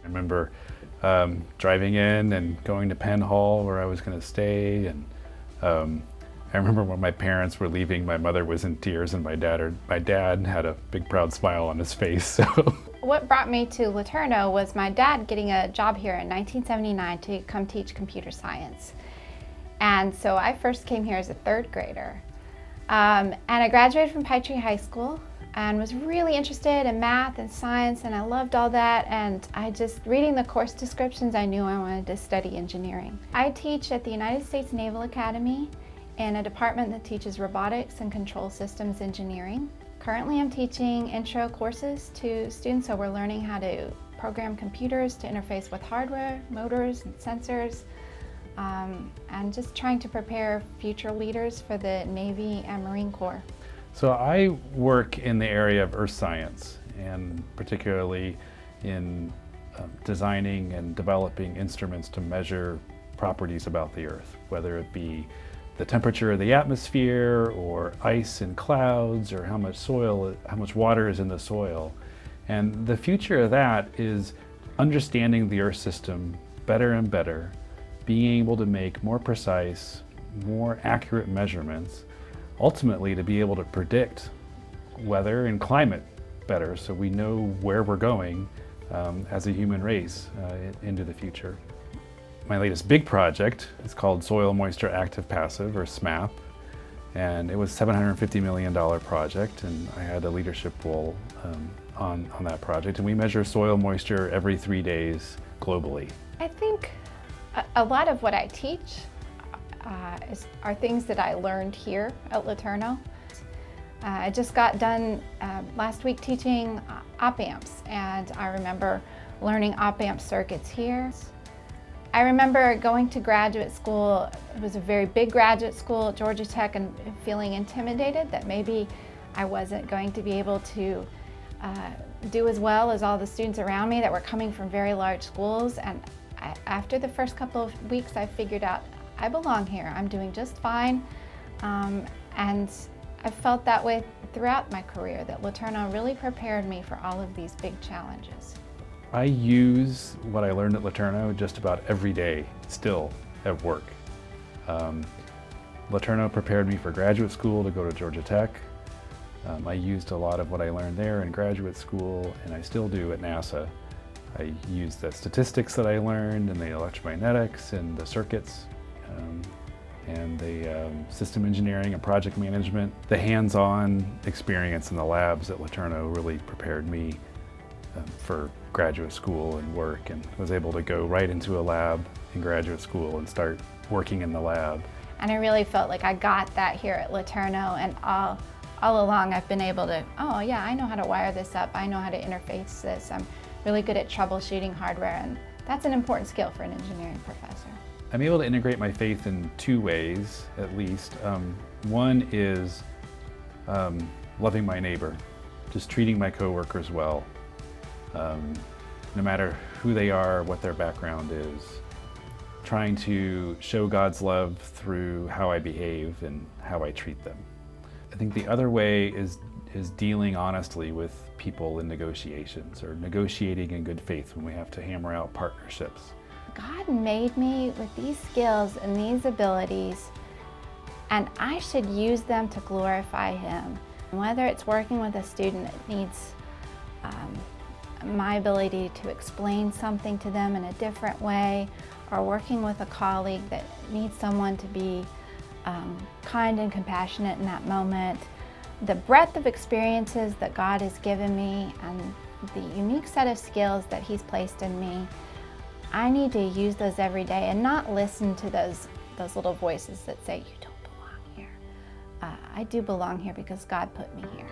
I remember driving in and going to Penn Hall where I was going to stay, and I remember when my parents were leaving, my mother was in tears and my dad had a big proud smile on his face. So. What brought me to Laterno was my dad getting a job here in 1979 to come teach computer science. And so I first came here as a third grader. And I graduated from Pine Tree High School and was really interested in math and science, and I loved all that, and reading the course descriptions, I knew I wanted to study engineering. I teach at the United States Naval Academy in a department that teaches robotics and control systems engineering. Currently I'm teaching intro courses to students, so we're learning how to program computers to interface with hardware, motors, and sensors, and just trying to prepare future leaders for the Navy and Marine Corps. So I work in the area of earth science, and particularly in designing and developing instruments to measure properties about the earth, whether it be the temperature of the atmosphere, or ice in clouds, or how much water is in the soil. And the future of that is understanding the earth system better and better, being able to make more precise, more accurate measurements, ultimately to be able to predict weather and climate better, so we know where we're going as a human race into the future. My latest big project is called Soil Moisture Active Passive, or SMAP, and it was a $750 million project, and I had a leadership role on that project, and we measure soil moisture every 3 days globally. I think a lot of what I teach are things that I learned here at Laterno. I just got done last week teaching op-amps, and I remember learning op-amp circuits here. I remember going to graduate school. It was a very big graduate school at Georgia Tech, and feeling intimidated that maybe I wasn't going to be able to do as well as all the students around me that were coming from very large schools. And after the first couple of weeks, I figured out I belong here. I'm doing just fine. And I felt that way throughout my career, that Laterno really prepared me for all of these big challenges. I use what I learned at Laterno just about every day, still, at work. Laterno prepared me for graduate school to go to Georgia Tech. I used a lot of what I learned there in graduate school, and I still do at NASA. I use the statistics that I learned, and the electromagnetics, and the circuits, and the system engineering and project management. The hands-on experience in the labs at Laterno really prepared me for graduate school and work, and was able to go right into a lab in graduate school and start working in the lab. And I really felt like I got that here at Laterno, and all along I've been able to, oh yeah, I know how to wire this up, I know how to interface this, I'm really good at troubleshooting hardware, and that's an important skill for an engineering professor. I'm able to integrate my faith in two ways, at least. One is loving my neighbor, just treating my coworkers well, no matter who they are, what their background is. Trying to show God's love through how I behave and how I treat them. I think the other way is dealing honestly with people in negotiations, or negotiating in good faith when we have to hammer out partnerships. God made me with these skills and these abilities, and I should use them to glorify Him. Whether it's working with a student that needs my ability to explain something to them in a different way, or working with a colleague that needs someone to be kind and compassionate in that moment. The breadth of experiences that God has given me and the unique set of skills that He's placed in me, I need to use those every day and not listen to those little voices that say, you don't belong here. I do belong here because God put me here.